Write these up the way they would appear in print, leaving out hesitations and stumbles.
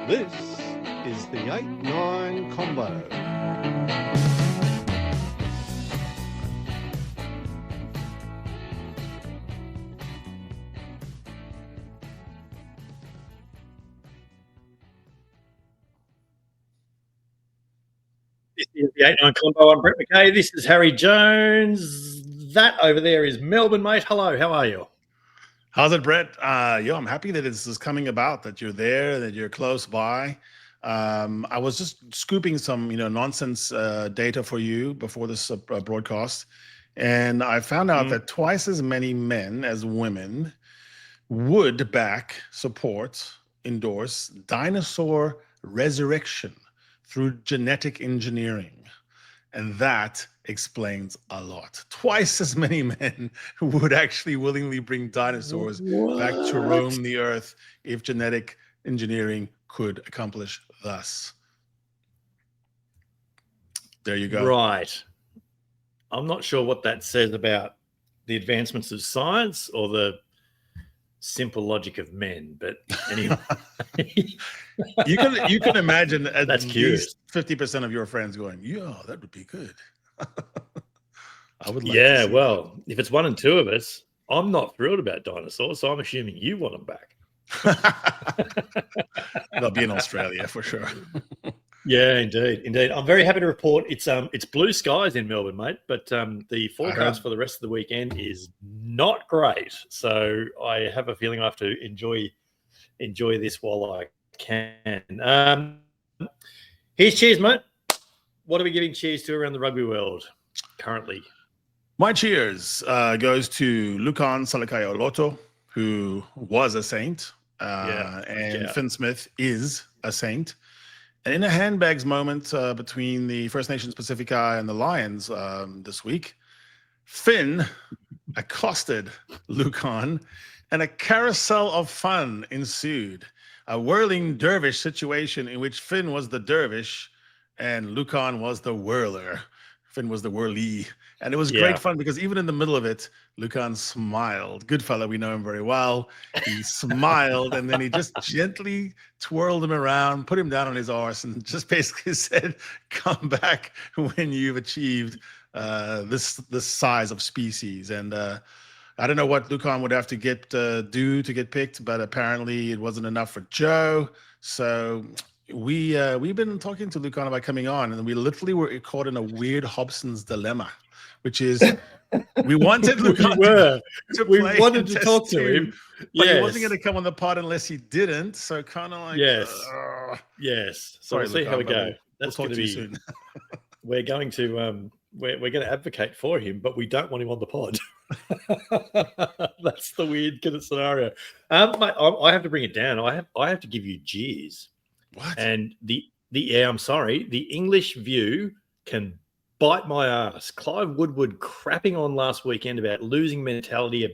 This is the 8-9 Combo. This is the 8-9 Combo. I'm Brett McKay. This is Harry Jones. That over there is Melbourne, mate. Hello, how are you? How's it, Brett? I'm happy that this is coming about, that you're there, that you're close by. I was just scooping some, nonsense data for you before this broadcast, and I found out that twice as many men as women would back, support, endorse dinosaur resurrection through genetic engineering. And that explains a lot. Twice as many men would actually willingly bring dinosaurs back to roam the earth if genetic engineering could accomplish thus. There you go. Right. I'm not sure what that says about the advancements of science or the simple logic of men, but anyway. you can imagine at least 50% of your friends going, yeah, that would be good. I would like to see well, if it's one and two of us, I'm not thrilled about dinosaurs, so I'm assuming you want them back. They'll be in Australia for sure. Yeah, indeed. I'm very happy to report it's blue skies in Melbourne, mate, but the forecast for the rest of the weekend is not great. So I have a feeling I have to enjoy this while I can. Here's cheers, mate. What are we giving cheers to around the rugby world currently? My cheers goes to Lukan Salakaia-Oloto, who was a saint, and Finn Smith is a saint. And in a handbags moment between the First Nations Pacifica and the Lions this week, Finn accosted Lukan and a carousel of fun ensued. A whirling dervish situation in which Finn was the dervish and Lukan was the whirler. Finn was the whirly. And it was great fun because even in the middle of it, Lukan smiled. Good fella, we know him very well. He smiled and then he just gently twirled him around, put him down on his arse, and just basically said, come back when you've achieved this size of species. And I don't know what Lukan would have to do to get picked, but apparently it wasn't enough for Joe. So we've been talking to Lukan about coming on, and we literally were caught in a weird Hobson's dilemma, which is we wanted Lukan to we wanted to talk to him, but he wasn't going to come on the pod unless he didn't. So kind of like yes. So sorry, we'll see Lukan, how we go. That's we'll going to be soon. We're going to we're going to advocate for him, but we don't want him on the pod. That's the weird kind of scenario. Mate, I have to bring it down. I have to give you jeers. What? And I'm sorry, the English View can bite my ass. Clive Woodward crapping on last weekend about losing mentality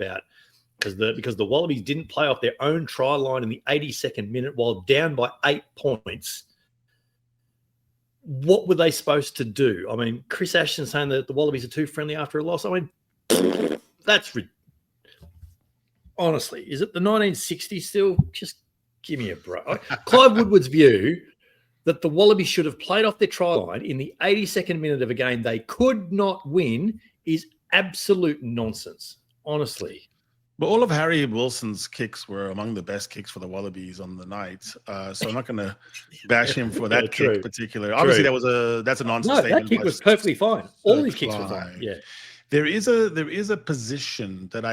because the Wallabies didn't play off their own try line in the 82nd minute while down by 8 points. What were they supposed to do? I mean, Chris Ashton saying that the Wallabies are too friendly after a loss. I mean, that's honestly, is it the 1960s still? Just give me a break. Clive Woodward's view that the Wallabies should have played off their try line in the 82nd minute of a game they could not win is absolute nonsense, honestly. But all of Harry Wilson's kicks were among the best kicks for the Wallabies on the night. So I'm not going to bash him for that kick particular. Obviously, that's a nonsense statement. That kick was perfectly fine. All his kicks were fine. Yeah. There is a position that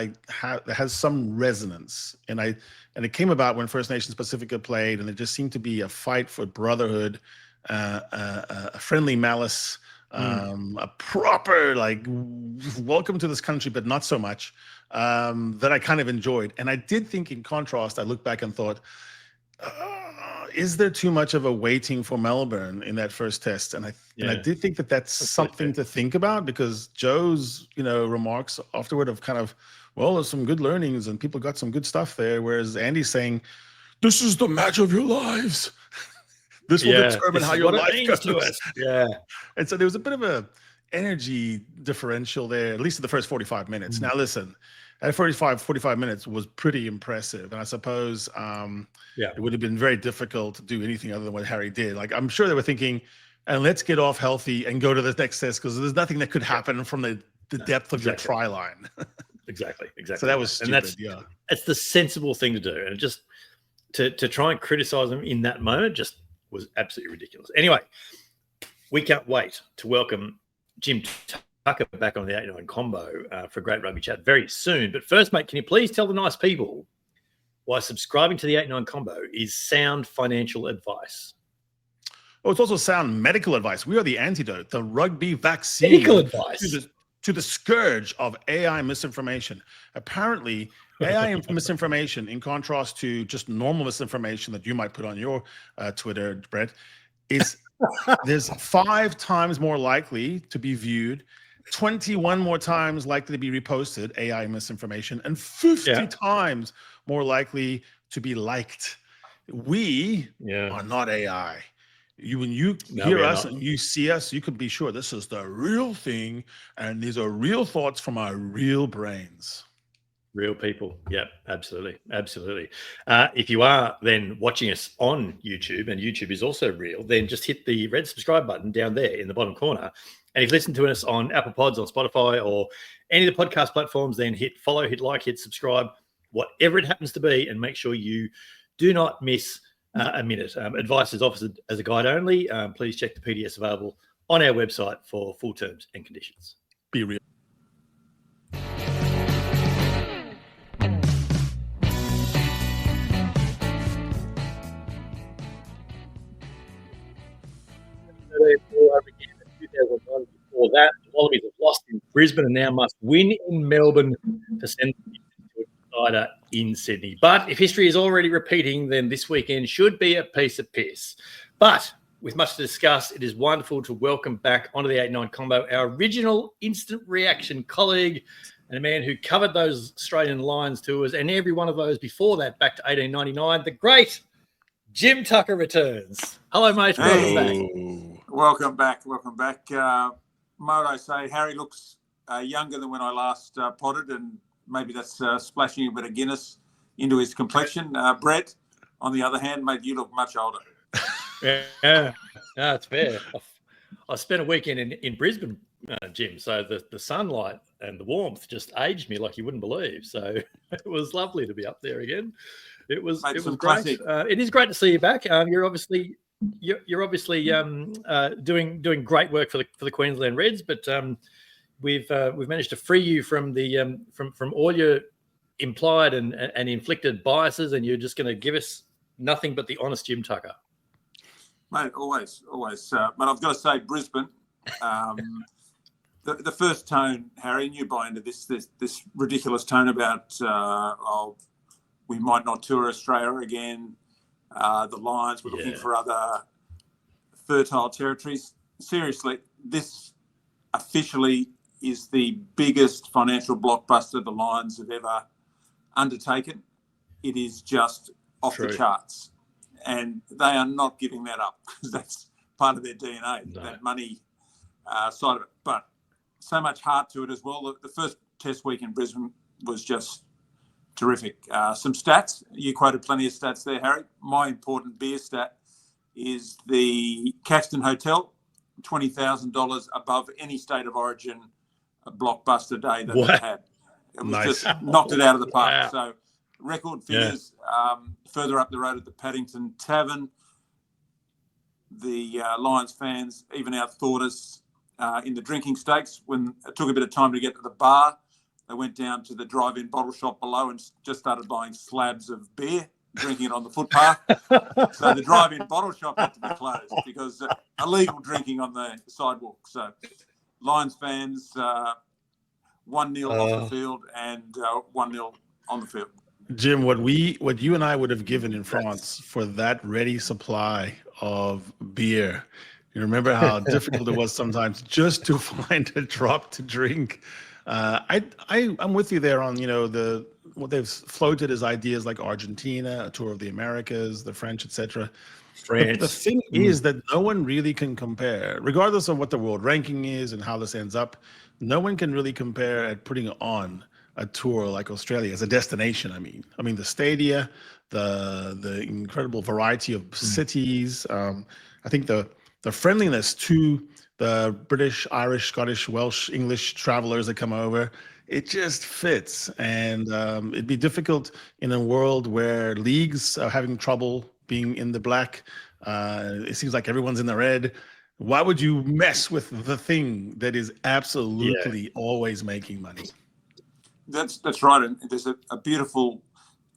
has some resonance, and it came about when First Nations Pacifica played, and it just seemed to be a fight for brotherhood, a friendly malice, a proper welcome to this country, but not so much, that I kind of enjoyed. And I did think, in contrast, I looked back and thought, is there too much of a waiting for Melbourne in that first test? And I did think that's something to think about, because Joe's remarks afterward of kind of, well, there's some good learnings and people got some good stuff there, whereas Andy's saying, this is the match of your lives. This will determine how your life goes to us. Yeah. And so there was a bit of a energy differential there, at least in the first 45 minutes. Now listen, at 45 minutes was pretty impressive. And I suppose it would have been very difficult to do anything other than what Harry did. Like, I'm sure they were thinking, and let's get off healthy and go to the next test, because there's nothing that could happen from the depth of your try line. Exactly. So that was stupid. It's the sensible thing to do. And just to try and criticize them in that moment just was absolutely ridiculous. Anyway, we can't wait to welcome Jim Tucker back on the 8-9 Combo for a great rugby chat very soon. But first, mate, can you please tell the nice people why subscribing to the 8-9 Combo is sound financial advice? Oh, it's also sound medical advice. We are the antidote, the rugby vaccine. Medical advice. To the scourge of AI misinformation. Apparently, AI misinformation, in contrast to just normal misinformation that you might put on your Twitter, Brett, there's 5 times more likely to be viewed, 21 more times likely to be reposted, AI misinformation, and 50 times more likely to be liked. We are not AI. When you hear us and you see us, you can be sure this is the real thing, and these are real thoughts from our real brains. Real people. Yep, absolutely. If you are then watching us on YouTube, and YouTube is also real, then just hit the red subscribe button down there in the bottom corner. And if you listen to us on Apple Pods, on Spotify, or any of the podcast platforms, then hit follow, hit like, hit subscribe, whatever it happens to be, and make sure you do not miss a minute. Advice is offered as a guide only. Please check the PDS available on our website for full terms and conditions. Be real. Before that, the Wallabies have lost in Brisbane and now must win in Melbourne to send them to a decider in Sydney. But if history is already repeating, then this weekend should be a piece of piss. But with much to discuss, it is wonderful to welcome back onto the 8-9 Combo our original instant reaction colleague and a man who covered those Australian Lions tours and every one of those before that back to 1899. The great Jim Tucker returns. Hello, mate. Welcome back. Welcome back. Might I say, Harry looks younger than when I last potted, and maybe that's splashing a bit of Guinness into his complexion. Brett, on the other hand, mate, you look much older. Yeah, no, it's fair. I spent a weekend in Brisbane, Jim, so the sunlight and the warmth just aged me like you wouldn't believe. So it was lovely to be up there again. It was great. It is great to see you back. You're obviously doing great work for the Queensland Reds, but we've managed to free you from the from all your implied and inflicted biases, and you're just going to give us nothing but the honest Jim Tucker. Mate, always. But I've got to say, Brisbane, the first tone, Harry, and you buy into this ridiculous tone about we might not tour Australia again. The Lions were looking for other fertile territories. Seriously, this officially is the biggest financial blockbuster the Lions have ever undertaken. It is just off the charts. And they are not giving that up because that's part of their DNA, that money side of it. But so much heart to it as well. The first test week in Brisbane was just terrific. Some stats. You quoted plenty of stats there, Harry. My important beer stat is the Caxton Hotel, $20,000 above any state of origin blockbuster day that they had. It was just knocked it out of the park. Wow. So record figures. Further up the road at the Paddington Tavern, the Lions fans even outthought us in the drinking stakes. When it took a bit of time to get to the bar, they went down to the drive-in bottle shop below and just started buying slabs of beer, drinking it on the footpath. So the drive-in bottle shop had to be closed because illegal drinking on the sidewalk. So Lions fans, 1-0 off the field and 1-0 on the field. Jim, what you and I would have given in France for that ready supply of beer. You remember how difficult it was sometimes just to find a drop to drink. I'm with you there on what they've floated as ideas like Argentina, a tour of the Americas, the French, etc. But the thing is that no one really can compare, regardless of what the world ranking is and how this ends up. No one can really compare at putting on a tour like Australia as a destination. I mean the stadia, the incredible variety of cities. I think the friendliness to the British, Irish, Scottish, Welsh, English travelers that come over, it just fits. And it'd be difficult in a world where leagues are having trouble being in the black. It seems like everyone's in the red. Why would you mess with the thing that is absolutely always making money? That's right. And there's a beautiful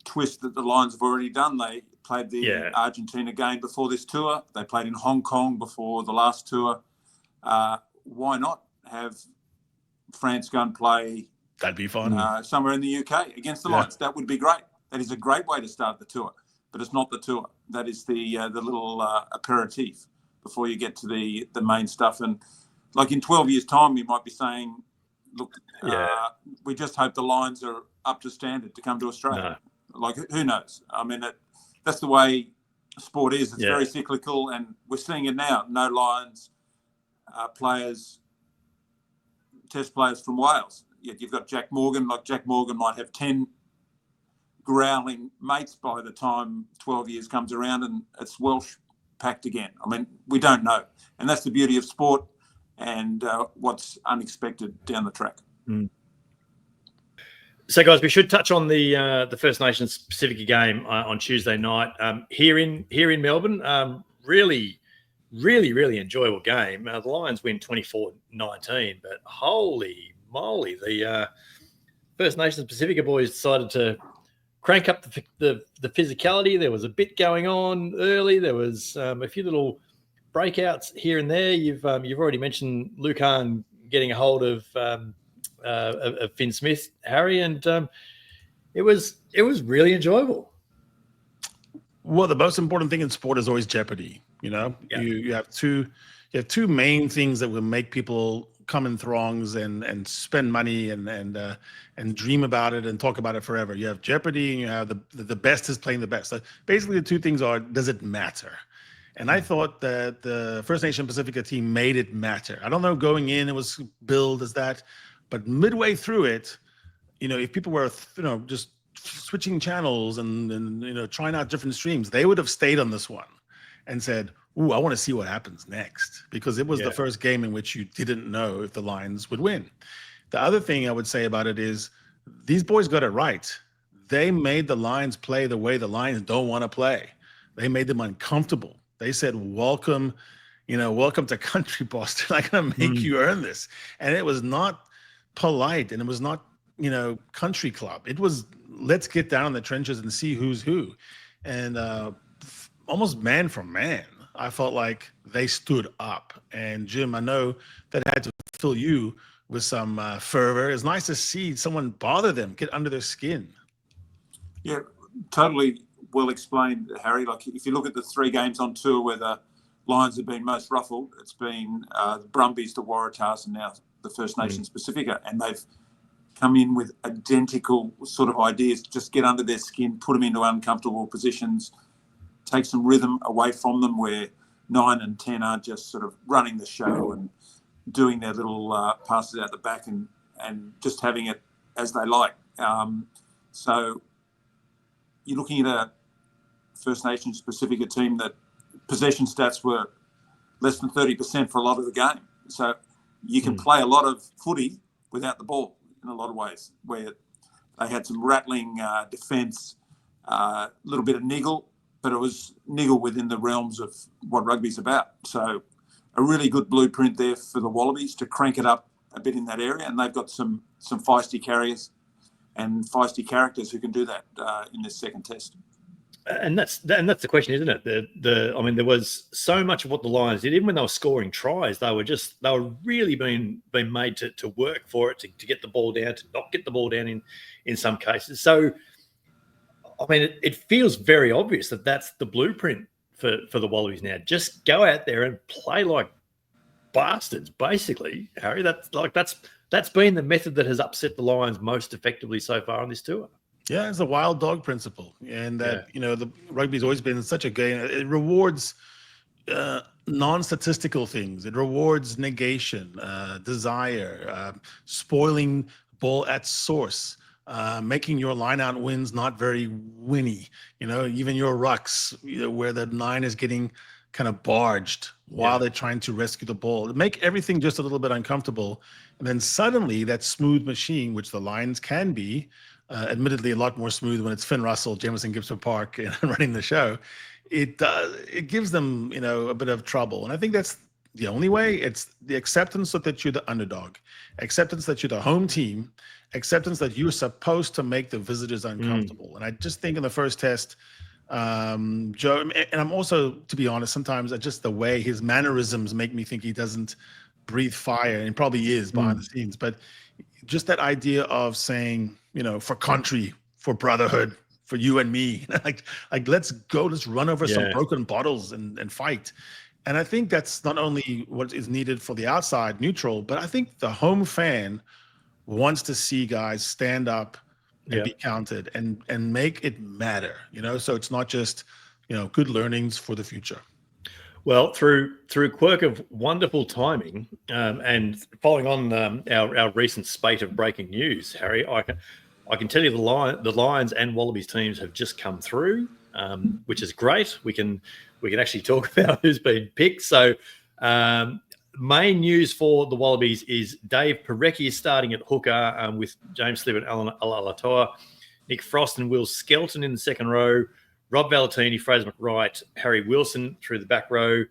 twist that the Lions have already done. They played the Argentina game before this tour. They played in Hong Kong before the last tour. Why not have France go and play? That'd be fun. Somewhere in the UK against the Lions. That would be great. That is a great way to start the tour. But it's not the tour. That is the little aperitif before you get to the main stuff. And like in 12 years' time, you might be saying, look, we just hope the Lions are up to standard to come to Australia. No. Like, who knows? I mean, that's the way sport is. It's very cyclical, and we're seeing it now. No Lions players, test players from Wales. Yet you've got Jack Morgan. Like, Jack Morgan might have 10 growling mates by the time 12 years comes around, and it's Welsh packed again. I mean, we don't know. And that's the beauty of sport and what's unexpected down the track. So, guys, we should touch on the First Nations Pacifica game on Tuesday night here in Melbourne. Really enjoyable game. The Lions win 24-19, but holy moly, the First Nations Pacifica boys decided to crank up the physicality. There was a bit going on early. There was a few little breakouts here and there. You've already mentioned Lucan getting a hold of Finn Smith, Harry, and it was really enjoyable. Well, the most important thing in sport is always jeopardy. You know, you have two main things that will make people come in throngs and spend money and dream about it and talk about it forever. You have jeopardy, and you have the best is playing the best. So basically, the two things are: does it matter? And I thought that the First Nation Pacifica team made it matter. I don't know, going in it was billed as that, but midway through it, you know, if people were just switching channels and trying out different streams, they would have stayed on this one and said, ooh, I want to see what happens next, because it was the first game in which you didn't know if the Lions would win. The other thing I would say about it is these boys got it right. They made the Lions play the way the Lions don't want to play. They made them uncomfortable. They said, welcome to country, boss. They're not going to make you earn this. And it was not polite, and it was not, country club. It was, let's get down in the trenches and see who's who. And almost man for man, I felt like they stood up. And Jim, I know that had to fill you with some fervor. It's nice to see someone bother them, get under their skin. Yeah, totally well explained, Harry. Like, if you look at the 3 games on tour where the Lions have been most ruffled, it's been the Brumbies, the Waratahs, and now the First Nations Pacifica. And they've come in with identical sort of ideas, just get under their skin, put them into uncomfortable positions, take some rhythm away from them, where 9 and 10 are just sort of running the show and doing their little passes out the back and just having it as they like. So you're looking at a First Nations Pacifica team that possession stats were less than 30% for a lot of the game. So you can play a lot of footy without the ball in a lot of ways, where they had some rattling defence, a little bit of niggle, but it was niggle within the realms of what rugby's about. So a really good blueprint there for the Wallabies to crank it up a bit in that area, and they've got some feisty carriers and feisty characters who can do that in this second test. And that's the question, isn't it? I mean, there was so much of what the Lions did, even when they were scoring tries, they were really being made to work for it, to get the ball down, to not get the ball down in some cases. So, I mean, it feels very obvious that that's the blueprint for the Wallabies now. Just go out there and play like bastards, basically, Harry. That's been the method that has upset the Lions most effectively so far on this tour. Yeah, it's the wild dog principle. And that, the rugby's always been such a game. It rewards non-statistical things. It rewards negation, desire, spoiling ball at source. making your line-out wins not very winny. Even your rucks, where the line is getting kind of barged while they're trying to rescue the ball. Make everything just a little bit uncomfortable. And then suddenly that smooth machine, which the Lions can be, admittedly a lot more smooth when it's Finn Russell, Jameson Gibson-Park running the show, it gives them, a bit of trouble. And I think that's the only way. It's the acceptance that you're the underdog, acceptance that you're the home team, acceptance that you're supposed to make the visitors uncomfortable. And I just think in the first test, Joe, and I'm also, to be honest, sometimes just the way his mannerisms make me think he doesn't breathe fire, and probably is behind the scenes. But just that idea of saying, for country, for brotherhood, for you and me, like let's go, let's run over some broken bottles and fight. And I think that's not only what is needed for the outside neutral, but I think the home fan wants to see guys stand up and be counted and make it matter, so it's not just, good learnings for the future. Well, through quirk of wonderful timing, and following on our recent spate of breaking news, Harry, I can tell you the Lions and Wallabies teams have just come through, which is great. We can actually talk about who's been picked. So main news for the Wallabies is Dave Parecki is starting at hooker with James Slivett, Alan Alatoa, Nick Frost and Will Skelton in the second row, Rob Valentini, Fraser McWright, Harry Wilson through the back row.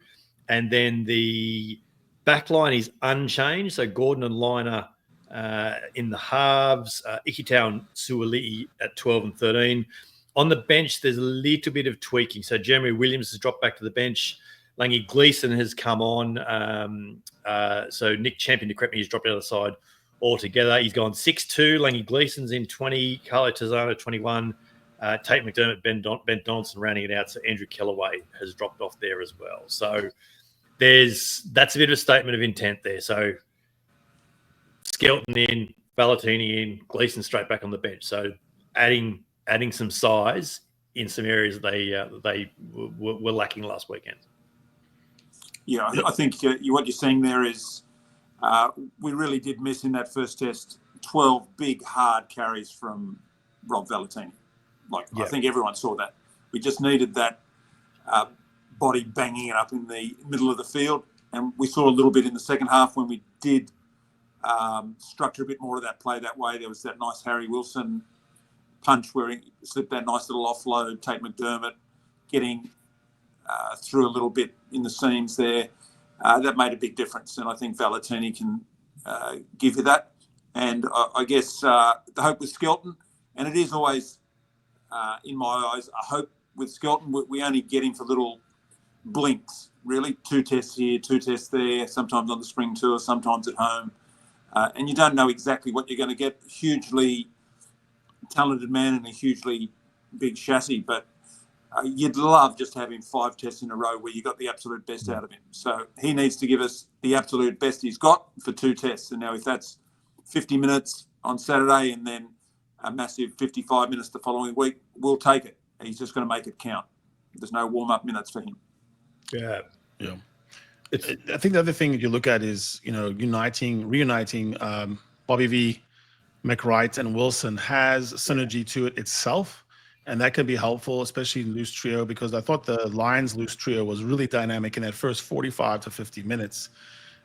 And then the back line is unchanged. So Gordon and Liner in the halves, Ikitau and Suoli'i at 12 and 13. On the bench, there's a little bit of tweaking. So Jeremy Williams has dropped back to the bench. Langy Gleeson has come on. So Nick Champion, to correct me, he's dropped out of the side altogether. He's gone 6'2". Langy Gleeson's in 20. Carlo Tazzano, 21. Tate McDermott, Ben Donaldson rounding it out. So Andrew Kellaway has dropped off there as well. So that's a bit of a statement of intent there. So Skelton in, Valentini in, Gleeson straight back on the bench. So adding some size in some areas they were lacking last weekend. Yeah, I think what you're saying there is we really did miss in that first test 12 big, hard carries from Rob Valentini. I think everyone saw that. We just needed that body banging it up in the middle of the field. And we saw a little bit in the second half when we did structure a bit more of that play that way. There was that nice Harry Wilson punch where he slipped that nice little offload, Tate McDermott getting through a little bit in the seams there. That made a big difference. And I think Valentini can give you that. And I guess the hope with Skelton, and it is always, in my eyes, a hope with Skelton. We only get him for little blinks, really. 2 tests here, 2 tests there, sometimes on the spring tour, sometimes at home. And you don't know exactly what you're going to get. Hugely talented man and a hugely big chassis, but you'd love just to have him 5 tests in a row where you got the absolute best out of him. So he needs to give us the absolute best he's got for 2 tests. And now if that's 50 minutes on Saturday and then a massive 55 minutes the following week, we'll take it. He's just going to make it count. There's no warm-up minutes for him. Yeah. I think the other thing that you look at is, reuniting Bobby V, McWright, and Wilson has synergy to it itself. And that can be helpful, especially in loose trio, because I thought the Lions loose trio was really dynamic in that first 45 to 50 minutes.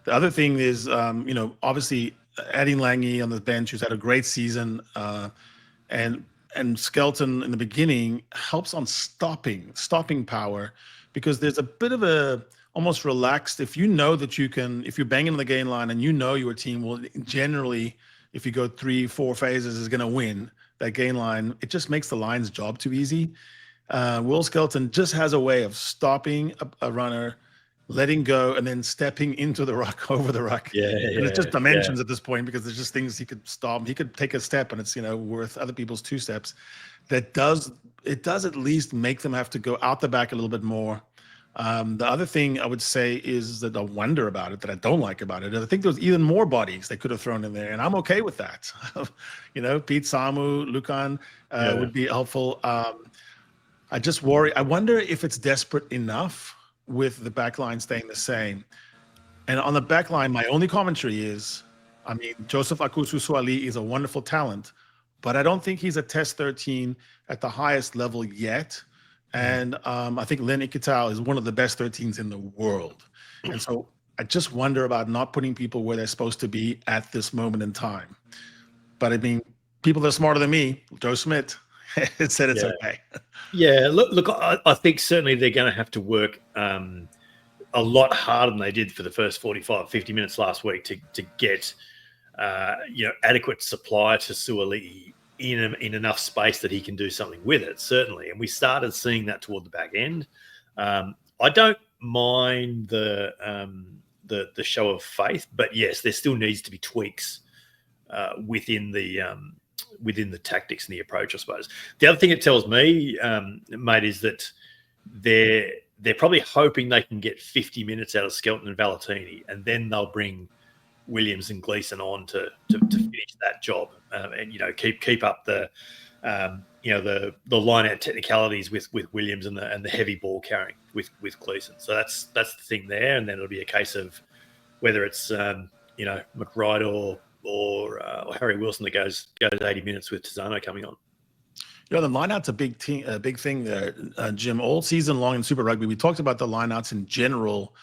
The other thing is, obviously adding Langy on the bench, who's had a great season, and Skelton in the beginning helps on stopping power, because there's a bit of a almost relaxed, if you know that you can, if you're banging on the gain line and your team will generally, if you go 3-4 phases, is going to win that gain line, it just makes the Lions' job too easy. Will Skelton just has a way of stopping a runner, letting go, and then stepping into the ruck, over the ruck. And it's just dimensions at this point, because there's just things he could stop. He could take a step and it's, worth other people's 2 steps. It does at least make them have to go out the back a little bit more. The other thing I would say is that I wonder about it, that I don't like about it, is I think there's even more bodies they could have thrown in there, and I'm okay with that. Pete Samu, Lucan would be helpful. I just worry. I wonder if it's desperate enough with the back line staying the same. And on the back line, my only commentary is, Joseph Akusu Suali is a wonderful talent, but I don't think he's a Test 13 at the highest level yet. And I think Len Ikitau is one of the best 13s in the world. And so I just wonder about not putting people where they're supposed to be at this moment in time. But I mean, people that are smarter than me, Joe Schmidt, said it's okay. Yeah, look, I think certainly they're going to have to work a lot harder than they did for the first 45, 50 minutes last week to get adequate supply to Suaalii in enough space that he can do something with it, certainly. And we started seeing that toward the back end. I don't mind the show of faith, but yes, there still needs to be tweaks within the tactics and the approach, I suppose. The other thing it tells me, mate, is that they're probably hoping they can get 50 minutes out of Skelton and Valentini, and then they'll bring Williams and Gleeson on to finish that job, and keep up the line out technicalities with Williams and the heavy ball carrying with Gleeson. So that's the thing there, and then it'll be a case of whether it's McBride or Harry Wilson that goes 80 minutes with Tizano coming on. The lineout's a big thing there, Jim. All season long in Super Rugby, we talked about the lineouts in general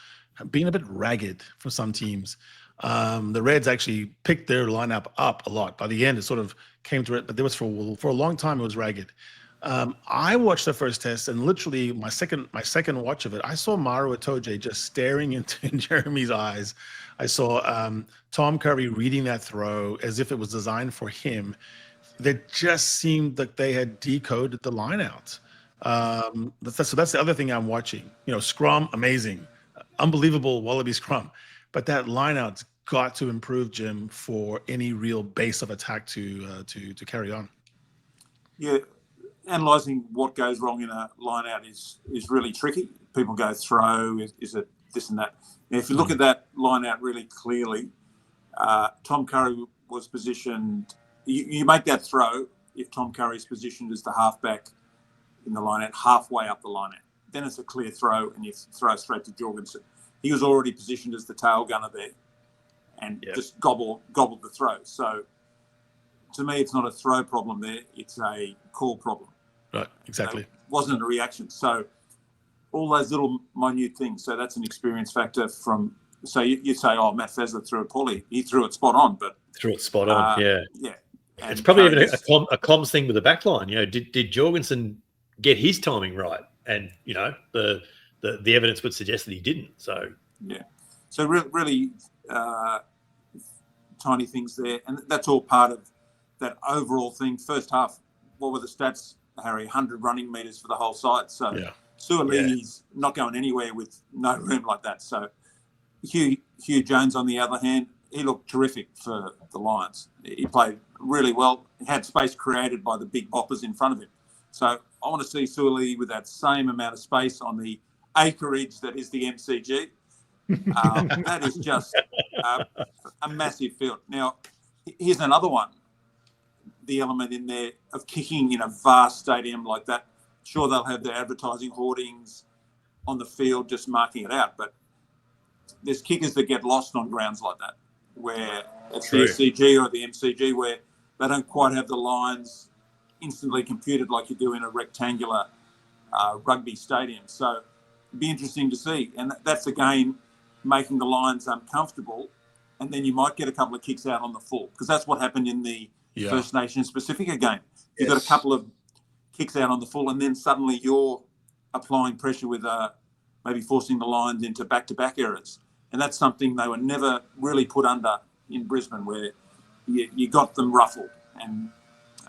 being a bit ragged for some teams. The Reds actually picked their lineup up a lot. By the end, it sort of came to it, but there was for a long time it was ragged. I watched the first test, and literally my second watch of it, I saw Maro Itoje just staring into Jeremy's eyes. I saw Tom Curry reading that throw as if it was designed for him. That just seemed like they had decoded the lineout. So that's the other thing I'm watching. Scrum, amazing, unbelievable Wallaby scrum, but that lineout's got to improve, Jim, for any real base of attack to carry on. Yeah, analysing what goes wrong in a lineout is really tricky. People go throw, is it this and that? Now, if you look at that lineout really clearly, Tom Curry was positioned. You make that throw if Tom Curry's positioned as the halfback in the lineout, halfway up the lineout. Then it's a clear throw, and you throw straight to Jorgensen. He was already positioned as the tail gunner there, and just gobbled the throw. So, to me, it's not a throw problem there; it's a call problem. Right, exactly. It wasn't a reaction. So, all those little minute things. So that's an experience factor from. So you say, "Oh, Matt Fessler threw it poorly. He threw it spot on," but threw it spot on. Yeah. And it's probably even a comms thing with the back line. Did Jorgensen get his timing right? And the evidence would suggest that he didn't. So really tiny things there, and that's all part of that overall thing. First half, what were the stats, Harry? 100 running meters for the whole side. So Suaalii's not going anywhere with no room like that. So Hugh Jones, on the other hand, he looked terrific for the Lions. He played really well. He had space created by the big boppers in front of him. So I want to see Suaalii with that same amount of space on the acreage that is the MCG. That is just a massive field. Now, here's another one. The element in there of kicking in a vast stadium like that. Sure, they'll have their advertising hoardings on the field just marking it out, but there's kickers that get lost on grounds like that, where it's the SCG or the MCG, where they don't quite have the lines instantly computed like you do in a rectangular rugby stadium. So it'd be interesting to see. And that's, again, making the lines uncomfortable. And then you might get a couple of kicks out on the full, because that's what happened in the First Nations Pacifica game. You got a couple of kicks out on the full, and then suddenly you're applying pressure with maybe forcing the Lions into back-to-back errors. And that's something they were never really put under in Brisbane, where you got them ruffled. And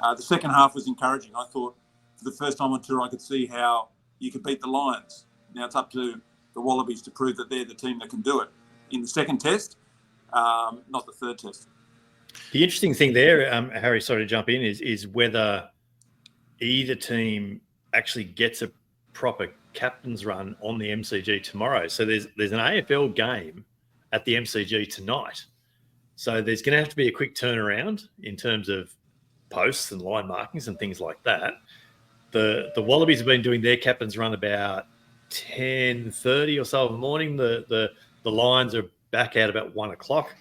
the second half was encouraging. I thought for the first time on tour I could see how you could beat the Lions. Now it's up to the Wallabies to prove that they're the team that can do it in the second test, not the third test. The interesting thing there, Harry, sorry to jump in, is whether either team actually gets a proper captain's run on the MCG tomorrow. So there's an AFL game at the MCG tonight. So there's going to have to be a quick turnaround in terms of posts and line markings and things like that. The Wallabies have been doing their captain's run about 10:30 or so in the morning. The Lions are back out about 1 o'clock.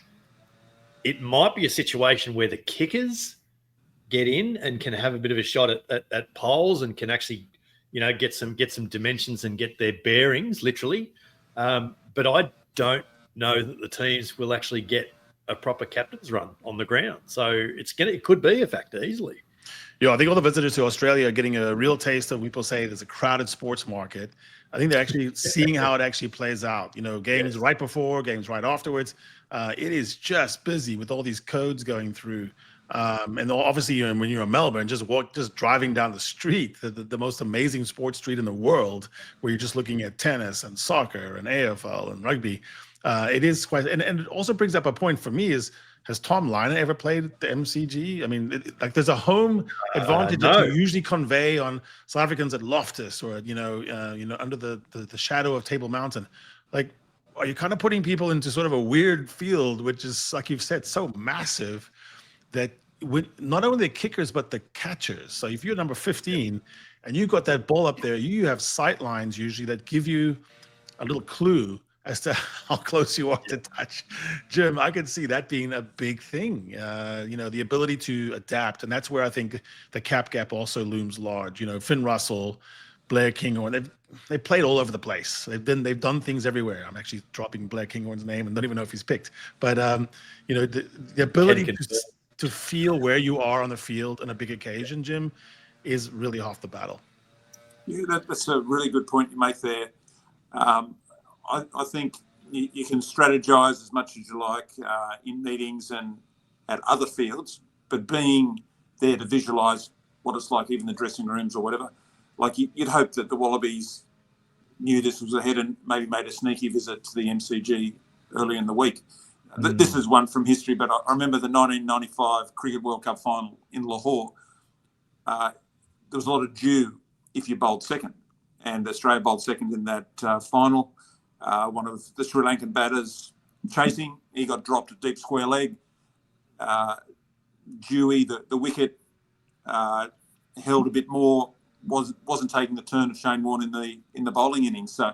It might be a situation where the kickers get in and can have a bit of a shot at poles and can actually, get some dimensions and get their bearings literally. But I don't know that the teams will actually get a proper captain's run on the ground. So it could be a factor easily. Yeah, I think all the visitors to Australia are getting a real taste of, people say there's a crowded sports market. I think they're actually seeing how it actually plays out. Games right before, games right afterwards. It is just busy with all these codes going through. And obviously, when you're in Melbourne, just driving down the street, the most amazing sports street in the world, where you're just looking at tennis and soccer and AFL and rugby. It is quite, and it also brings up a point for me is, has Tom Lynagh ever played the MCG? I mean, there's a home advantage that you usually convey on South Africans at Loftus or under the shadow of Table Mountain. Like, are you kind of putting people into sort of a weird field, which is, like you've said, so massive that not only the kickers but the catchers. So if you're number 15 and you got that ball up there, you have sight lines usually that give you a little clue as to how close you are to touch. Jim, I could see that being a big thing, the ability to adapt. And that's where I think the cap gap also looms large. Finn Russell, Blair Kinghorn, they played all over the place. They've done things everywhere. I'm actually dropping Blair Kinghorn's name and don't even know if he's picked. But, the ability to feel where you are on the field on a big occasion, Jim, is really half the battle. Yeah, that's a really good point you make there. I think you can strategize as much as you like in meetings and at other fields, but being there to visualize what it's like, even the dressing rooms or whatever, like you'd hope that the Wallabies knew this was ahead and maybe made a sneaky visit to the MCG early in the week. This is one from history, but I remember the 1995 Cricket World Cup final in Lahore. There was a lot of due if you bowled second, and Australia bowled second in that final. One of the Sri Lankan batters chasing, he got dropped at deep square leg. Dewey, the wicket, held a bit more, wasn't taking the turn of Shane Warne in the bowling innings. So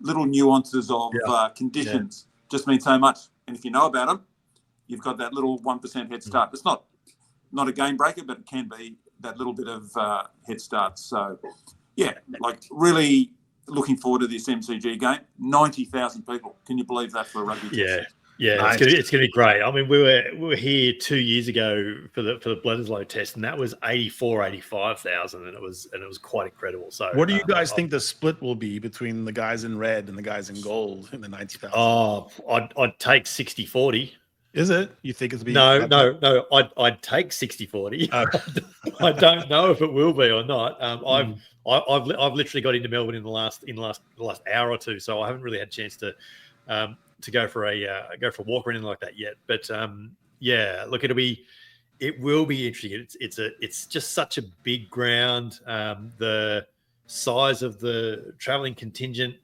little nuances of conditions just mean so much. And if you know about them, you've got that little 1% head start. It's not a game breaker, but it can be that little bit of head start. So, really looking forward to this MCG game. 90,000 people. Can you believe that for a rugby test? Yeah, nice. It's going to be great. I mean, we were here 2 years ago for the Bledisloe test, and that was 85,000, and it was quite incredible. So, what do you guys think the split will be between the guys in red and the guys in gold in the 90,000? Oh, I'd take 60-40. Is it? You think it's be? No. I'd take 60-40. I don't know if it will be or not. I've literally got into Melbourne in the last hour or two, so I haven't really had a chance to go for a walk or anything like that yet. But look, it will be interesting. It's just such a big ground. The size of the travelling contingent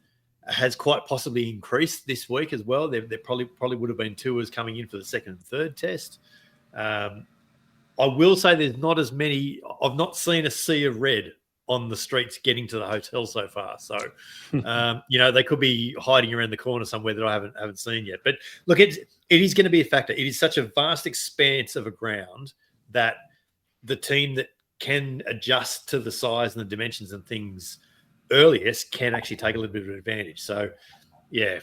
has quite possibly increased this week as well. There probably would have been tours coming in for the second and third test. I will say there's not as many. I've not seen a sea of red on the streets getting to the hotel so far. So, they could be hiding around the corner somewhere that I haven't seen yet. But look, it is going to be a factor. It is such a vast expanse of a ground that the team that can adjust to the size and the dimensions and things earliest can actually take a little bit of an advantage. So,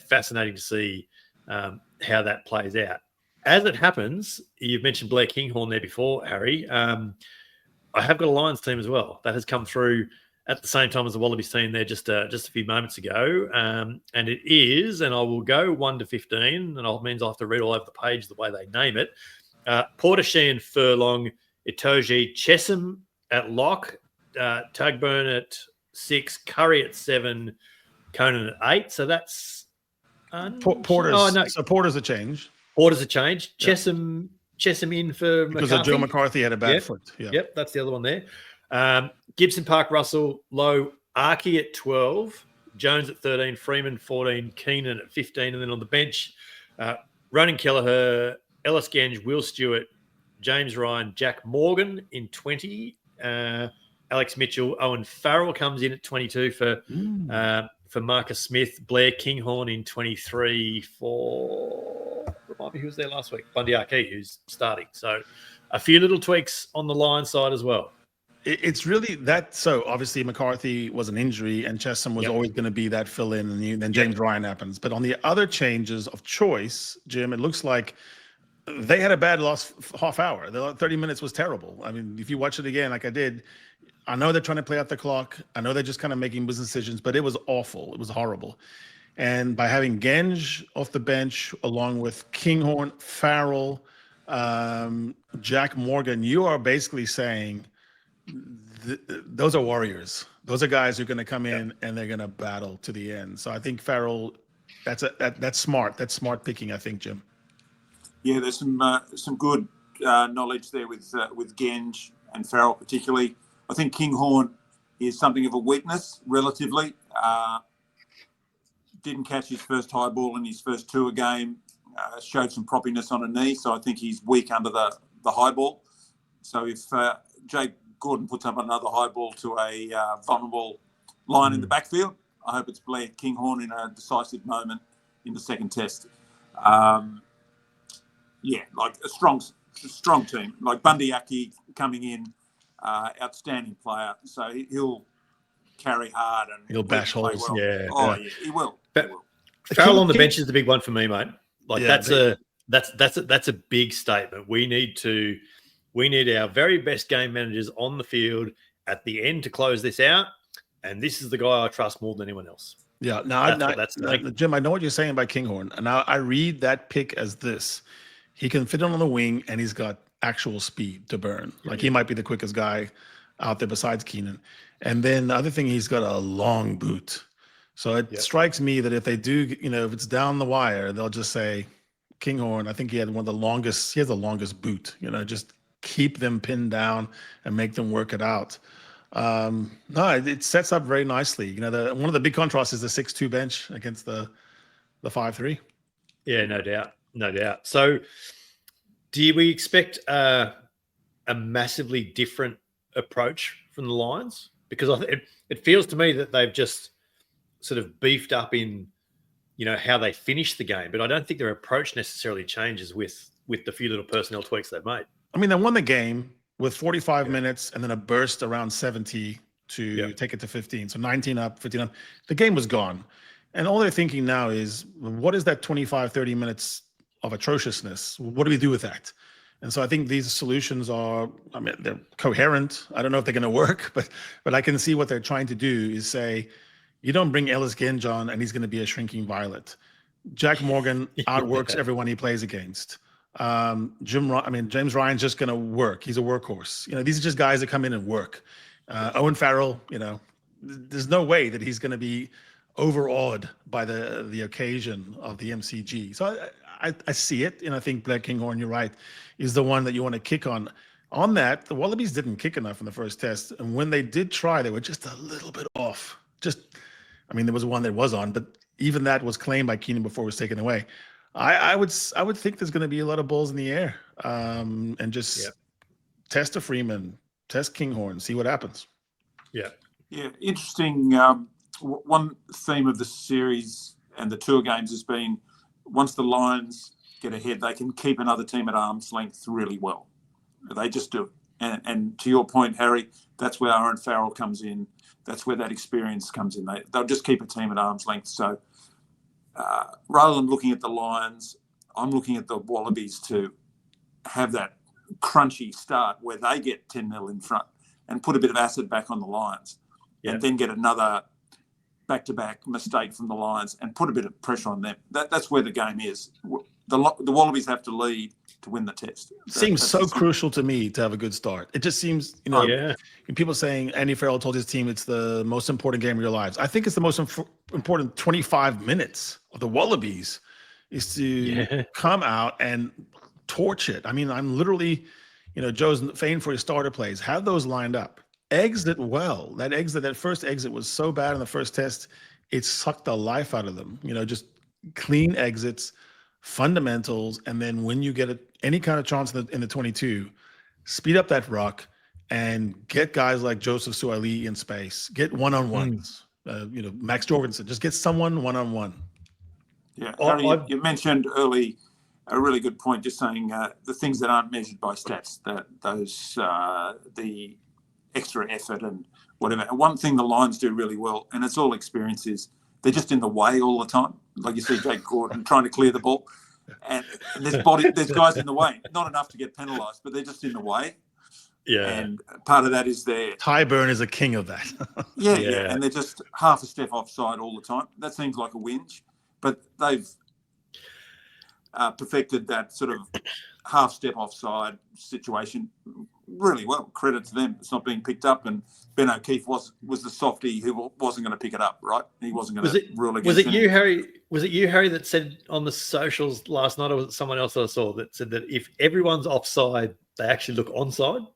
fascinating to see how that plays out. As it happens, you've mentioned Blair Kinghorn there before, Harry. I have got a Lions team as well that has come through at the same time as the Wallabies team there just a few moments ago. And it is, and I will go 1 to 15, and it means I have to read all over the page the way they name it. Porter, Sheehan, Furlong, Itoje, Chesham at lock, Tugburn at 6, Curry at 7, Conan at 8. So that's Porter's. Oh no, so Porter's a change. Porter's a change. Chesham in for because McCarthy. Joe McCarthy had a bad foot. Yep, that's the other one there. Gibson, Park, Russell, Lowe, Archie at 12, Jones at 13, Freeman 14, Keenan at 15, and then on the bench, Ronan Kelleher, Ellis Genge, Will Stewart, James Ryan, Jack Morgan in 20, Alex Mitchell, Owen Farrell comes in at 22 for Marcus Smith, Blair Kinghorn in 23 for Who was there last week? Bundyaki, who's starting. So a few little tweaks on the Lions side as well. It's really that. So obviously McCarthy was an injury, and Chesham was always going to be that fill-in, and then James Ryan happens. But on the other changes of choice, Jim, it looks like they had a bad last half hour. The 30 minutes was terrible. I mean, if you watch it again, like I did, I know they're trying to play out the clock. I know they're just kind of making business decisions, but it was awful. It was horrible. And by having Genge off the bench, along with Kinghorn, Farrell, Jack Morgan, you are basically saying those are warriors. Those are guys who are going to come in and they're going to battle to the end. So I think Farrell, that's smart. That's smart picking, I think, Jim. Yeah, there's some good knowledge there with Genge and Farrell particularly. I think Kinghorn is something of a weakness relatively. Didn't catch his first high ball in his first tour game. Showed some proppiness on a knee, so I think he's weak under the high ball. So if Jake Gordon puts up another high ball to a vulnerable line in the backfield, I hope it's Blair Kinghorn in a decisive moment in the second test. Like a strong team. Like Bundyaki coming in, outstanding player. So he'll carry hard and he'll bash holes. Well. Yeah. He will. Farrell on the bench is the big one for me, mate. Like that's a big statement. We need our very best game managers on the field at the end to close this out, and this is the guy I trust more than anyone else. Yeah, Jim, I know what you're saying about Kinghorn. And now I read that pick as this: he can fit on the wing, and he's got actual speed to burn. Like he might be the quickest guy out there besides Keenan. And then the other thing, he's got a long boot. So it strikes me that if they do, if it's down the wire, they'll just say, Kinghorn, I think he has the longest boot, just keep them pinned down and make them work it out. It sets up very nicely. One of the big contrasts is the 6-2 bench against the 5-3. Yeah, no doubt. So do we expect a massively different approach from the Lions? Because it feels to me that they've just sort of beefed up in, how they finish the game, but I don't think their approach necessarily changes with the few little personnel tweaks they've made. I mean, they won the game with 45 minutes and then a burst around 70 to take it to 15. So 19 up, 15 up. The game was gone. And all they're thinking now is, what is that 25, 30 minutes of atrociousness? What do we do with that? And so I think these solutions they're coherent. I don't know if they're going to work, but I can see what they're trying to do is say, you don't bring Ellis Genge on and he's going to be a shrinking violet. Jack Morgan outworks everyone he plays against. James Ryan's just going to work. He's a workhorse. These are just guys that come in and work. Owen Farrell, there's no way that he's going to be overawed by the occasion of the MCG. So I see it, and I think Blair Kinghorn, you're right, is the one that you want to kick on. On that, the Wallabies didn't kick enough in the first test, and when they did try, they were just a little bit off. There was one that was on, but even that was claimed by Keenan before it was taken away. I would think there's going to be a lot of balls in the air, and just test a Freeman, test Kinghorn, see what happens. Yeah, interesting. One theme of the series and the tour games has been, once the Lions get ahead, they can keep another team at arm's length really well. They just do. And to your point, Harry, that's where Owen Farrell comes in. That's where that experience comes in. They'll just keep a team at arm's length. So rather than looking at the Lions, I'm looking at the Wallabies to have that crunchy start where they get 10-0 in front and put a bit of acid back on the Lions, and then get another back-to-back mistake from the Lions and put a bit of pressure on them. That's where the game is. The Wallabies have to lead to win the test. Seems so crucial to me to have a good start. It just seems, people saying Andy Farrell told his team it's the most important game of your lives. I think it's the most important 25 minutes of the Wallabies is to come out and torch it. I mean, I'm literally, Joe's famed for his starter plays. Have those lined up. Exit well. That first exit was so bad in the first test, it sucked the life out of them. Just clean exits, fundamentals, and then when you get any kind of chance in the 22, speed up that ruck and get guys like Joseph Suaalii in space. Get one-on-ones. Max Jorgensen. Just get someone one-on-one. Yeah, Harry, you mentioned early a really good point, just saying the things that aren't measured by stats, that those the extra effort and whatever. And one thing the Lions do really well, and it's all experience, is they're just in the way all the time. Like you see Jake Gordon trying to clear the ball, and there's guys in the way. Not enough to get penalised, but they're just in the way. Yeah. And part of that is their Tyburn is a king of that. yeah, and they're just half a step offside all the time. That seems like a whinge, but they've perfected that sort of half step offside situation really well. Credit to them. It's not being picked up, and Ben O'Keefe was the softie who wasn't going to pick it up, right? He wasn't going to rule against it. Was it you, Harry, that said on the socials last night, or was it someone else I saw that said that if everyone's offside, they actually look onside?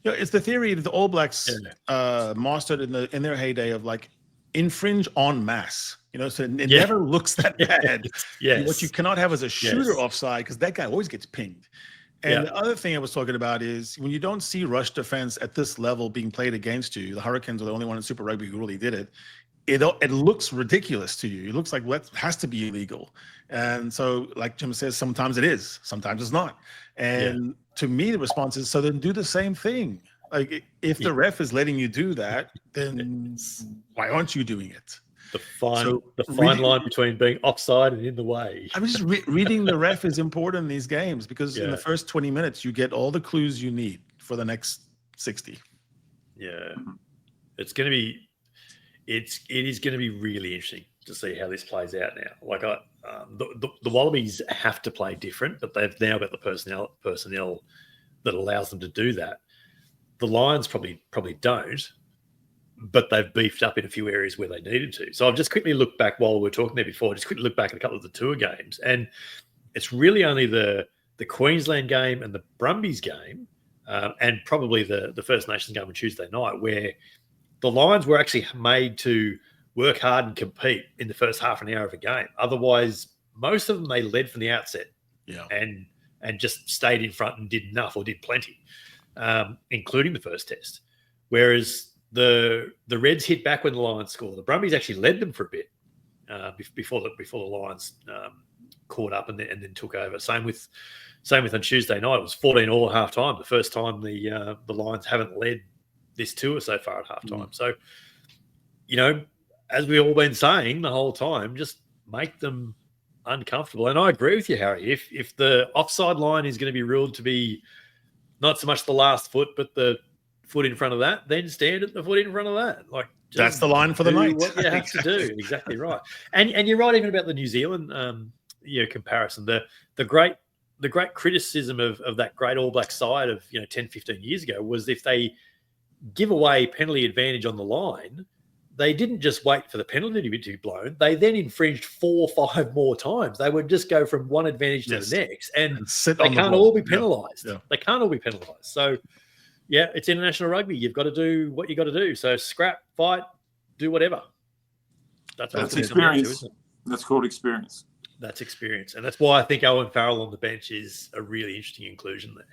Yeah, it's the theory that the All Blacks mastered in their heyday of like infringe en masse. So it never looks that bad. Yes. What you cannot have is a shooter offside, because that guy always gets pinged. And the other thing I was talking about is when you don't see rush defense at this level being played against you, the Hurricanes are the only one in Super Rugby who really did it. It looks ridiculous to you. It looks like what has to be illegal. And so, like Jim says, sometimes it is, sometimes it's not. And to me, the response is, so then do the same thing. Like if the ref is letting you do that, then why aren't you doing it? The fine line between being offside and in the way. I was just reading the ref is important in these games, because in the first 20 minutes, you get all the clues you need for the next 60. Yeah. It is going to be really interesting to see how this plays out now. Like the Wallabies have to play different, but they've now got the personnel that allows them to do that. The Lions probably don't, but they've beefed up in a few areas where they needed to. So I've just quickly looked back while we were talking there before, just quickly look back at a couple of the tour games. And it's really only the Queensland game and the Brumbies game, and probably the First Nations game on Tuesday night, where the Lions were actually made to work hard and compete in the first half an hour of a game. Otherwise, most of them, they led from the outset and just stayed in front and did enough or did plenty, including the first test. Whereas the Reds hit back when the Lions scored. The Brumbies actually led them for a bit before the Lions caught up and then took over. Same with on Tuesday night. It was 14-all at half time. The first time the Lions haven't led this tour so far at halftime. So, as we've all been saying the whole time, just make them uncomfortable. And I agree with you, Harry. If the offside line is going to be ruled to be not so much the last foot, but the foot in front of that, then stand at the foot in front of that. Like that's the line for the night. What you have to do. Exactly right. And you're right even about the New Zealand comparison. The great criticism of that great All Black side of 10, 15 years ago was if they give away penalty advantage on the line, they didn't just wait for the penalty to be blown. They then infringed 4 or 5 more times. They would just go from one advantage to the next, and they can't all be penalised. Yeah. They can't all be penalised. So, it's international rugby. You've got to do what you got to do. So scrap, fight, do whatever. That's experience. That's called experience. That's experience, and that's why I think Owen Farrell on the bench is a really interesting inclusion there.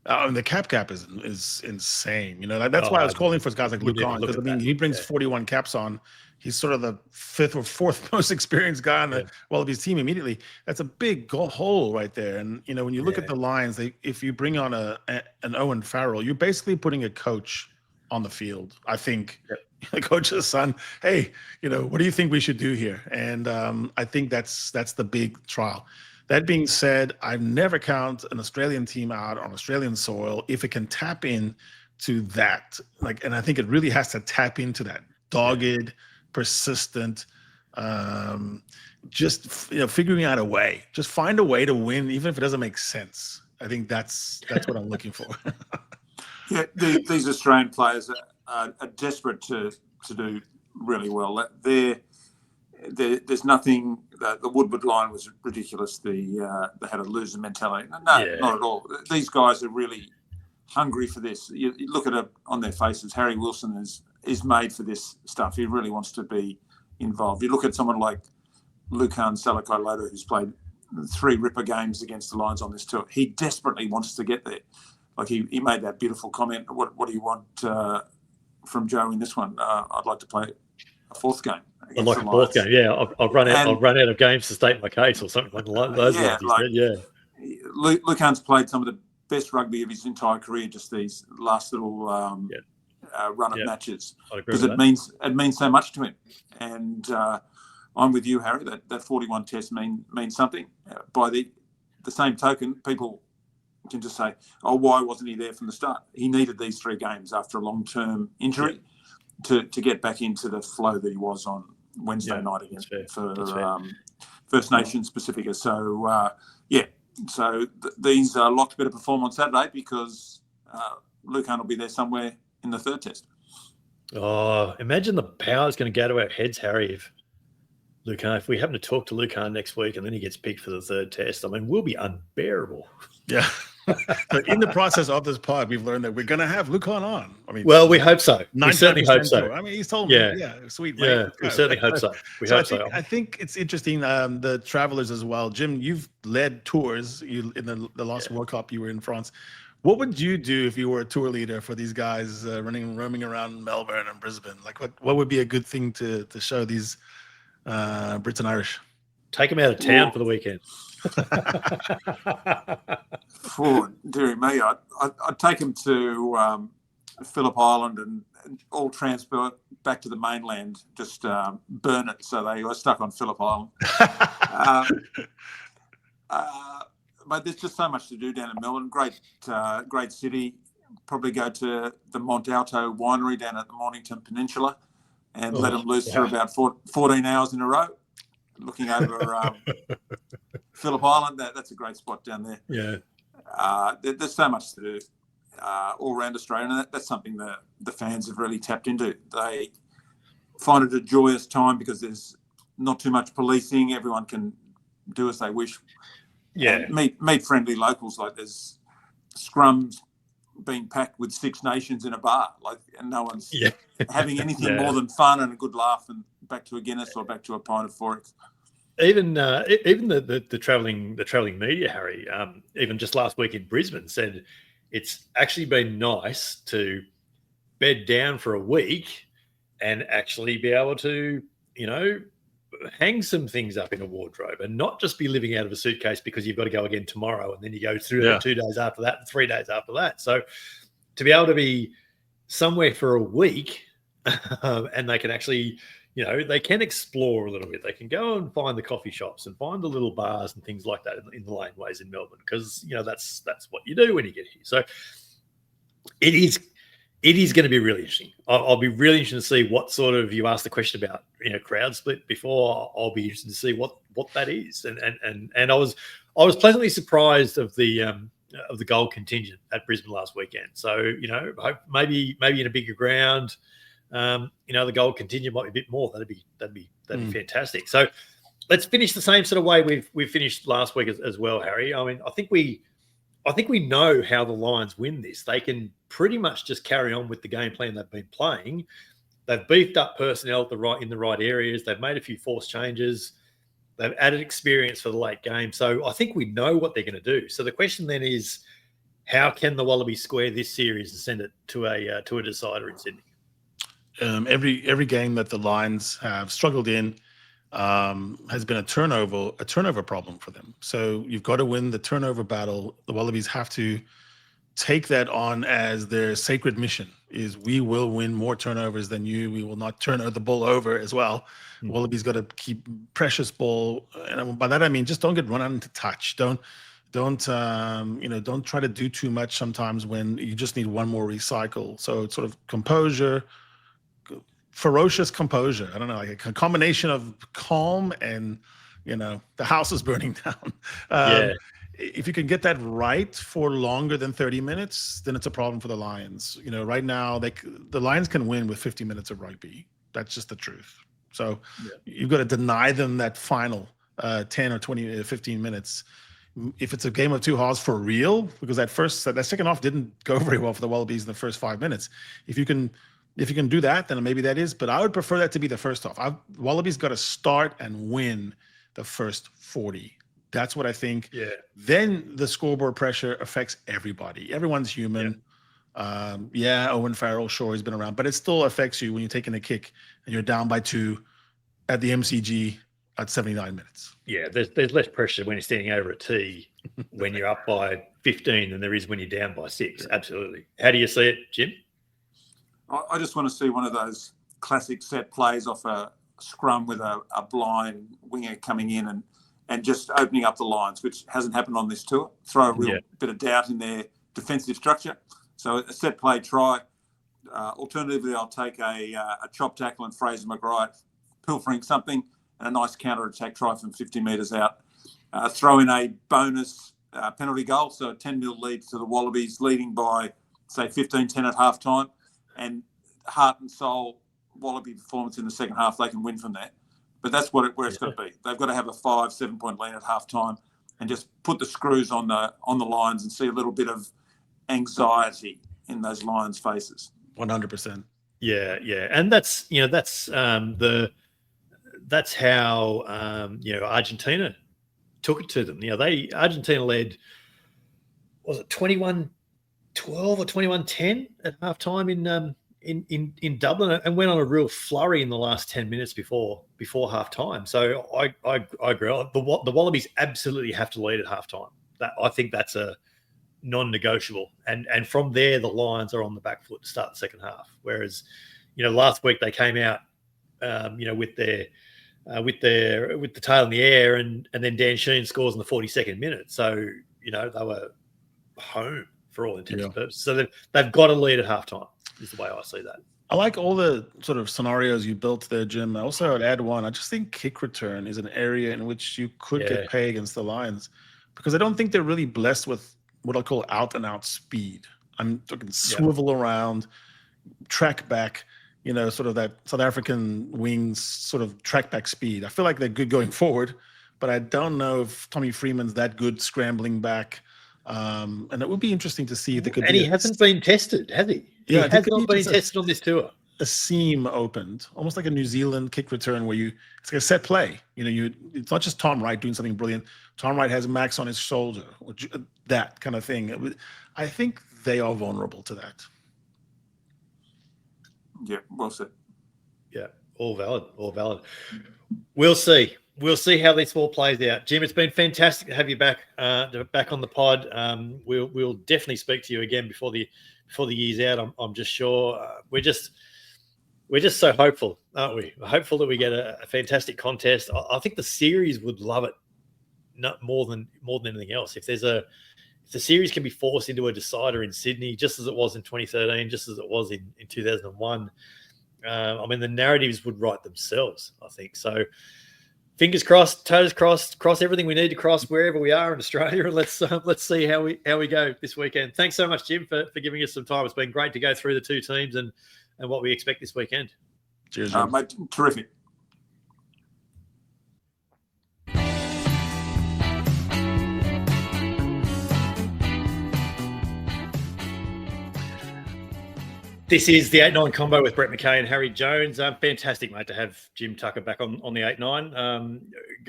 And the cap is insane. That's why I was calling for guys like Lucan, because he brings 41 caps on. He's sort of the 5th or 4th most experienced guy on the Wallabies team immediately. That's a big hole right there. And when you look at the Lions, if you bring on an Owen Farrell, you're basically putting a coach on the field. I think the coach's son, hey, what do you think we should do here? And I think that's the big trial. That being said, I never count an Australian team out on Australian soil if it can tap in to that. And I think it really has to tap into that dogged, persistent, just figuring out a way. Just find a way to win, even if it doesn't make sense. I think that's what I'm looking for. These Australian players are desperate to do really well. There's nothing. The Woodward line was ridiculous. They had a loser mentality. No, not at all. These guys are really hungry for this. You look at it on their faces. Harry Wilson is made for this stuff. He really wants to be involved. You look at someone like Lucan Salakai-Loto, who's played 3 ripper games against the Lions on this tour. He desperately wants to get there. Like he made that beautiful comment. What do you want from Joe in this one? I'd like to play a 4th game. I'd like a 4th game. Yeah, I've run out of games to state my case or something like those. Lucan's played some of the best rugby of his entire career, just these last little run of matches, because it means so much to him. And I'm with you, Harry. That 41 test means something. By the same token, people can just say, "Oh, why wasn't he there from the start?" He needed these 3 games after a long-term injury to get back into the flow that he was on Wednesday night against First Nations Pacifica. So so these locked a bit of perform on Saturday, because Lucan will be there somewhere in the 3rd test. Oh, imagine the power is going to go to our heads, Harry, if we happen to talk to Lucan next week and then he gets picked for the 3rd test. I mean, we'll be unbearable. Yeah. So in the process of this pod, we've learned that we're going to have Lucan on. I mean, well, we hope so. We certainly hope so. I mean, he's told me, sweet. Yeah, we certainly hope so. I think it's interesting. The travelers as well. Jim, you've led tours. In the last World Cup, you were in France. What would you do if you were a tour leader for these guys roaming around Melbourne and Brisbane? Like, what would be a good thing to show these Brits and Irish? Take them out of town for the weekend. Dear me, I'd take them to Phillip Island and all transport back to the mainland. Just burn it so they were stuck on Phillip Island. But there's just so much to do down in Melbourne. Great city. Probably go to the Mont Alto winery down at the Mornington Peninsula and let them loose for about 14 hours in a row, looking over Phillip Island. That's a great spot down there. Yeah. There's so much to do all around Australia, and that's something that the fans have really tapped into. They find it a joyous time because there's not too much policing. Everyone can do as they wish. Yeah, meet friendly locals. Like, there's scrums being packed with 6 nations in a bar, and no one's having anything more than fun and a good laugh and back to a Guinness or back to a pint of Forex. Even the travelling media, Harry, even just last week in Brisbane, said it's actually been nice to bed down for a week and actually be able to, hang some things up in a wardrobe and not just be living out of a suitcase because you've got to go again tomorrow and then you go through the 2 days after that and 3 days after that. So to be able to be somewhere for a week and they can actually, they can explore a little bit. They can go and find the coffee shops and find the little bars and things like that in the laneways in Melbourne, because, that's what you do when you get here. So it is going to be really interesting. I'll be really interested to see what sort of, you asked the question about, crowd split before. I'll be interested to see what that is. And I was pleasantly surprised of the goal contingent at Brisbane last weekend. So, maybe in a bigger ground, the goal contingent might be a bit more. That'd be fantastic. So let's finish the same sort of way we've finished last week as well, Harry. I mean, I think we know how the Lions win this. They can pretty much just carry on with the game plan they've been playing. They've beefed up personnel in the right areas. They've made a few forced changes. They've added experience for the late game. So I think we know what they're going to do. So the question then is, how can the Wallabies square this series and send it to a decider in Sydney? Every game that the Lions have struggled in has been a turnover problem for them. So you've got to win the turnover battle. The Wallabies have to take that on as their sacred mission, is we will win more turnovers than you. We will not turn the ball over as well. Wallabies got to keep precious ball. And by that, I mean, just don't get run out into touch. Don't try to do too much sometimes when you just need one more recycle. So it's sort of composure, ferocious composure. I don't know, like a combination of calm and, the house is burning down. If you can get that right for longer than 30 minutes, then it's a problem for the Lions. Right now, the Lions can win with 50 minutes of rugby. That's just the truth. So you've got to deny them that final 10 or 20, 15 minutes. If it's a game of 2 halves for real, because that second half didn't go very well for the Wallabies in the first 5 minutes. If you can do that, then maybe that is. But I would prefer that to be the first half. Wallabies got to start and win the first 40. That's what I think. Yeah. Then the scoreboard pressure affects everybody. Everyone's human. Owen Farrell, sure, he's been around, but it still affects you when you're taking a kick and you're down by 2 at the MCG at 79 minutes. Yeah, there's less pressure when you're standing over a tee when you're up by 15 than there is when you're down by 6. Absolutely. How do you see it, Jim? I just want to see one of those classic set plays off a scrum with a blind winger coming in and just opening up the lines, which hasn't happened on this tour. Throw a real bit of doubt in their defensive structure. So a set play try. Alternatively, I'll take a chop tackle and Fraser McGrath pilfering something and a nice counter-attack try from 50 metres out. Throw in a bonus penalty goal, so a 10-0 lead to the Wallabies, leading by, say, 15-10 at half-time. And heart and soul Wallaby performance in the second half, they can win from there. But that's where it's got to be. They've got to have a 5-7 point lead at half-time and just put the screws on the Lions and see a little bit of anxiety in those Lions' faces. 100%. Yeah, and that's how Argentina took it to them. Argentina led, was it 21-12 or 21-10 at halftime in Dublin, and went on a real flurry in the last 10 minutes before halftime. So I agree. The Wallabies absolutely have to lead at halftime. I think that's a non-negotiable. And from there, the Lions are on the back foot to start the second half. Whereas, last week they came out, with the tail in the air, and then Dan Sheehan scores in the 42nd minute. So, they were home for all intents and purposes. So they've got to lead at halftime, is the way I see that. I like all the sort of scenarios you built there, Jim. Also, I'd add one. I just think kick return is an area in which you could get pay against the Lions, because I don't think they're really blessed with what I'll call out-and-out speed. I'm talking swivel around, track back, sort of that South African wings sort of track back speed. I feel like they're good going forward, but I don't know if Tommy Freeman's that good scrambling back. And it would be interesting to see if they could. And he hasn't been tested, has he? Yeah, he has not been tested on this tour. A seam opened, almost like a New Zealand kick return, where it's like a set play. It's not just Tom Wright doing something brilliant. Tom Wright has Max on his shoulder, that kind of thing. I think they are vulnerable to that. Yeah, well said. Yeah, all valid. We'll see. We'll see how this all plays out. Jim, it's been fantastic to have you back on the pod. We'll definitely speak to you again before the year's out. I'm just sure. We're just so hopeful, aren't we? We're hopeful that we get a fantastic contest. I think the series would love it, not more than anything else. If the series can be forced into a decider in Sydney, just as it was in 2013, just as it was in 2001, the narratives would write themselves, I think. So fingers crossed, toes crossed, cross everything we need to cross wherever we are in Australia, and let's see how we go this weekend. Thanks so much, Jim, for giving us some time. It's been great to go through the two teams and what we expect this weekend. Cheers, mate. Terrific. This is the 8-9 combo with Brett McKay and Harry Jones. Fantastic, mate, to have Jim Tucker back on the 8-9.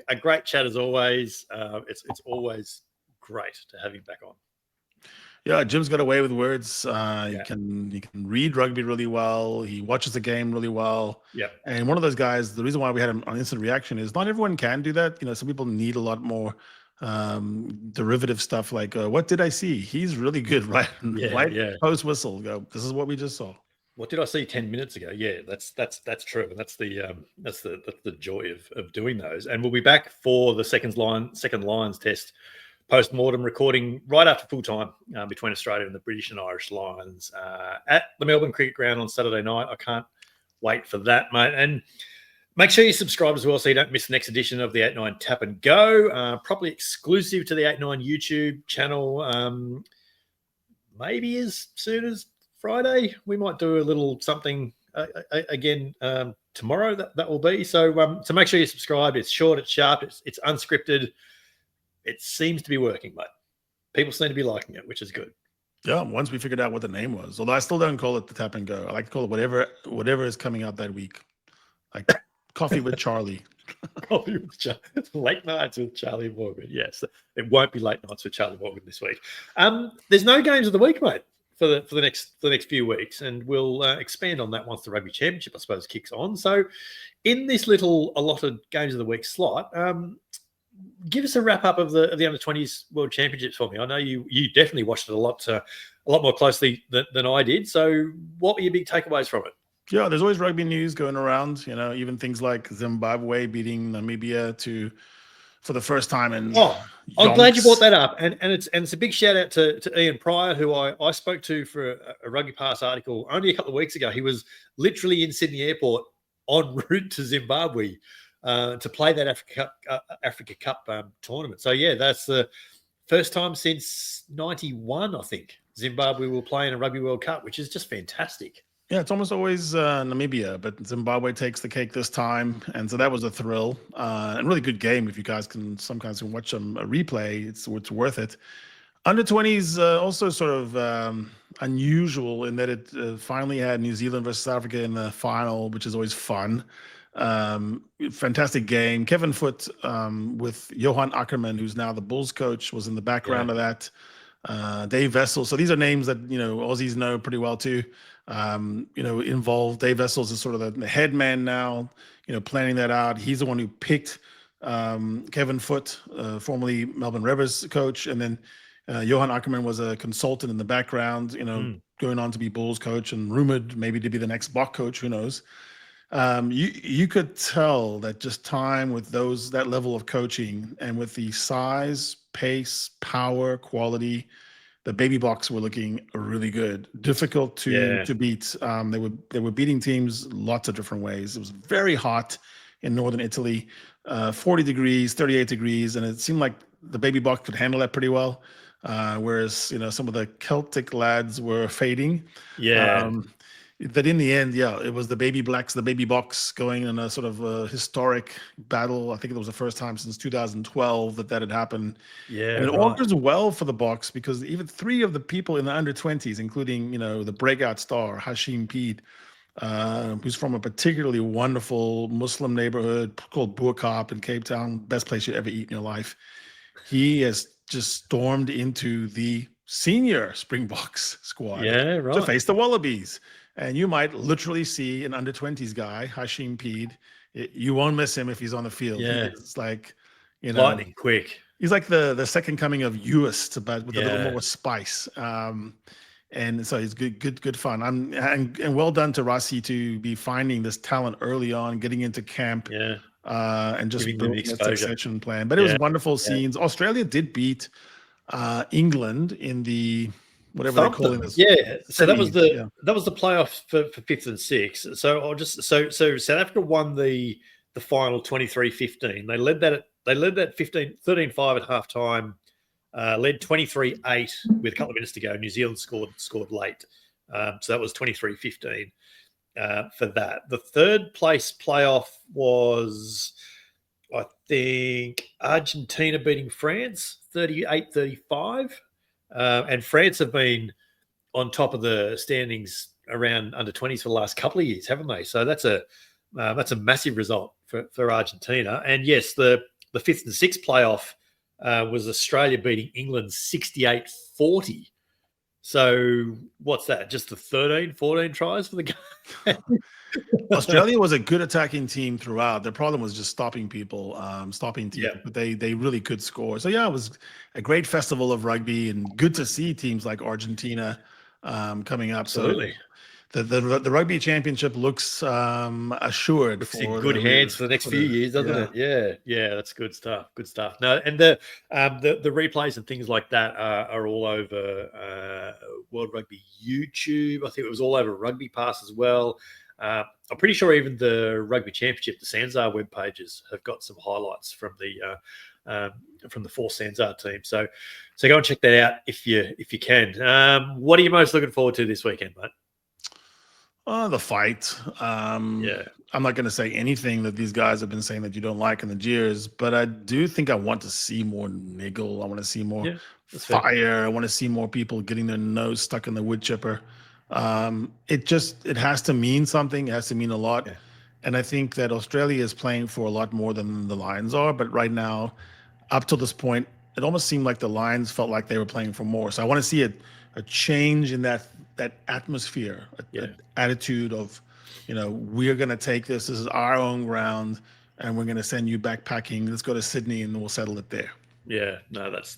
A great chat as always. It's always great to have him back on. Yeah, Jim's got away with words. He can read rugby really well. He watches the game really well. Yeah. And one of those guys, the reason why we had him on instant reaction is not everyone can do that. Some people need a lot more derivative stuff like what did I see? He's really good, right? Post whistle, go, this is what we just saw. What did I see 10 minutes ago? Yeah, that's true, and that's the joy of doing those. And we'll be back for the second Lions test post-mortem, recording right after full time between Australia and the British and Irish Lions at the Melbourne Cricket Ground on Saturday night. I can't wait for that, mate. And make sure you subscribe as well so you don't miss the next edition of the 8-9 Tap and Go, probably exclusive to the 8-9 YouTube channel. Maybe as soon as Friday. We might do a little something again tomorrow. That will be. So make sure you subscribe. It's short, it's sharp, it's unscripted. It seems to be working, mate. People seem to be liking it, which is good. Yeah, once we figured out what the name was. Although I still don't call it the Tap and Go. I like to call it whatever is coming out that week. Like Coffee with Charlie. Coffee with Charlie. Late nights with Charlie Morgan. Yes, it won't be late nights with Charlie Morgan this week. There's no games of the week, mate. for the next few weeks, and we'll expand on that once the Rugby Championship, I suppose, kicks on. So, in this little allotted Games of the Week slot, give us a wrap up of the Under-20s World Championships for me. I know you definitely watched it a lot more closely than I did. So, what were your big takeaways from it? Yeah, there's always rugby news going around. Even things like Zimbabwe beating Namibia for the first time in. I'm glad you brought that up, and it's a big shout out to Ian Pryor, who I spoke to for a Rugby Pass article only a couple of weeks ago. He was literally in Sydney Airport en route to Zimbabwe to play that Africa Cup tournament. So yeah, that's the first time since '91, I think, Zimbabwe will play in a Rugby World Cup, which is just fantastic. Yeah, it's almost always Namibia, but Zimbabwe takes the cake this time, and so that was a thrill and really good game. If you guys can sometimes watch a replay, it's worth it. Under-20s also sort of unusual in that it finally had New Zealand versus South Africa in the final, which is always fun. Fantastic game. Kevin Foote with Johan Ackerman, who's now the Bulls coach, was in the background of that. Dave Vessels. So these are names that Aussies know pretty well too. Involved. Dave Vessels is sort of the head man now, planning that out. He's the one who picked Kevin Foote, formerly Melbourne Rebels coach, and then Johan Ackerman was a consultant in the background, going on to be Bulls coach and rumored maybe to be the next Bok coach. Who knows? You could tell that just time with that level of coaching and with the size, pace, power, quality, the Baby Boks were looking really good. Difficult to beat. They were beating teams lots of different ways. It was very hot in northern Italy, 40 degrees, 38 degrees, and it seemed like the Baby Boks could handle that pretty well. Whereas some of the Celtic lads were fading. Yeah. That in the end, it was the Baby Blacks, the Baby Boks going in a sort of historic battle. I think it was the first time since 2012 that had happened. Yeah, and it augurs well for the Boks because even three of the people in the under-20s, including the breakout star Hashim Peed, who's from a particularly wonderful Muslim neighborhood called Burkop in Cape Town, best place you'd ever eat in your life. He has just stormed into the senior Springboks squad to face the Wallabies. And you might literally see an under-20s guy, Hashim Peed. You won't miss him if he's on the field. Yeah. It's like, lightning quick. He's like the second coming of Uist, but with a little more spice. And so it's good fun. And well done to Rossi to be finding this talent early on, getting into camp, and just building a succession plan. But it was wonderful scenes. Australia did beat England in the whatever they're calling this. Yeah. So that was the playoff for fifth and sixth. So so South Africa won the final 23-15. They led that 13-5 at halftime. Led 23-8 with a couple of minutes to go. New Zealand scored late. So that was 23-15 for that. The third place playoff was, I think, Argentina beating France 38-35. And France have been on top of the standings around under-20s for the last couple of years, haven't they? So that's a massive result for Argentina. And yes, the fifth and sixth playoff was Australia beating England 68-40. So what's that? Just the 14 tries for the game? Australia was a good attacking team throughout. Their problem was just stopping people, stopping teams. Yeah. But they really could score. So yeah, it was a great festival of rugby and good to see teams like Argentina coming up. Absolutely. So the rugby championship looks assured. Looks in good hands for the next few years, doesn't it? Yeah, that's good stuff. Good stuff. No, and the replays and things like that are all over World Rugby YouTube. I think it was all over Rugby Pass as well. I'm pretty sure even the Rugby Championship, the Sanzar web pages have got some highlights from the four Sanzar team. So go and check that out if you can. What are you most looking forward to this weekend, mate? The fight. I'm not going to say anything that these guys have been saying that you don't like in the jeers, but I do think I want to see more niggle. I want to see more fire. Fair. I want to see more people getting their nose stuck in the wood chipper. It has to mean something. It has to mean a lot. Yeah. And I think that Australia is playing for a lot more than the Lions are. But right now, up to this point, it almost seemed like the Lions felt like they were playing for more. So I want to see it a change in that atmosphere, that attitude of, we're going to take this. This is our own ground, and we're going to send you backpacking. Let's go to Sydney, and we'll settle it there. Yeah, no, that's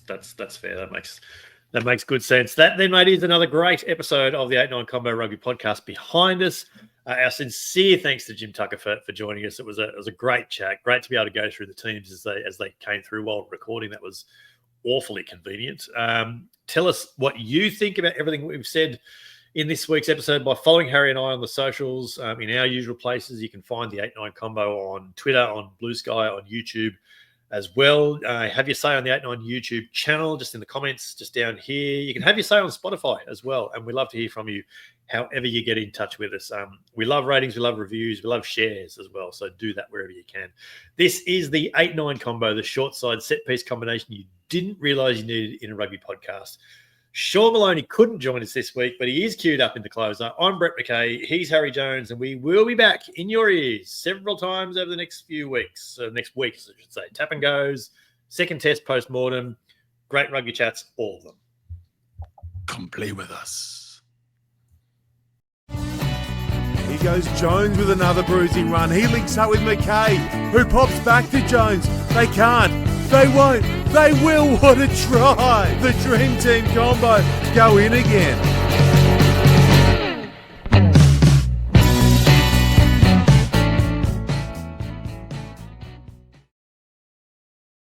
fair. That makes good sense. That then, mate, is another great episode of the 8-9 Combo Rugby Podcast behind us. Our sincere thanks to Jim Tucker for joining us. It was a great chat. Great to be able to go through the teams as they came through while recording. That was awfully convenient. Tell us what you think about everything we've said in this week's episode by following Harry and I on the socials in our usual places. You can find the 8-9 Combo on Twitter, on Blue Sky, on YouTube as well. Have your say on the 8-9 YouTube channel, just in the comments, just down here. You can have your say on Spotify as well, and we love to hear from you however you get in touch with us. We love ratings, we love reviews, we love shares as well, so do that wherever you can. This is the 8-9 Combo, the short side set piece combination you didn't realise you needed in a rugby podcast. Sean Maloney couldn't join us this week, but he is queued up in the closer. I'm Brett McKay. He's Harry Jones, and we will be back in your ears several times over the next few weeks. Next week, I should say. Tap and goes, second test post-mortem, great rugby chats, all of them. Come play with us. Here goes Jones with another bruising run. He links up with McKay, who pops back to Jones. They can't. They won't. They will. What a try. The Dream Team Combo go in again.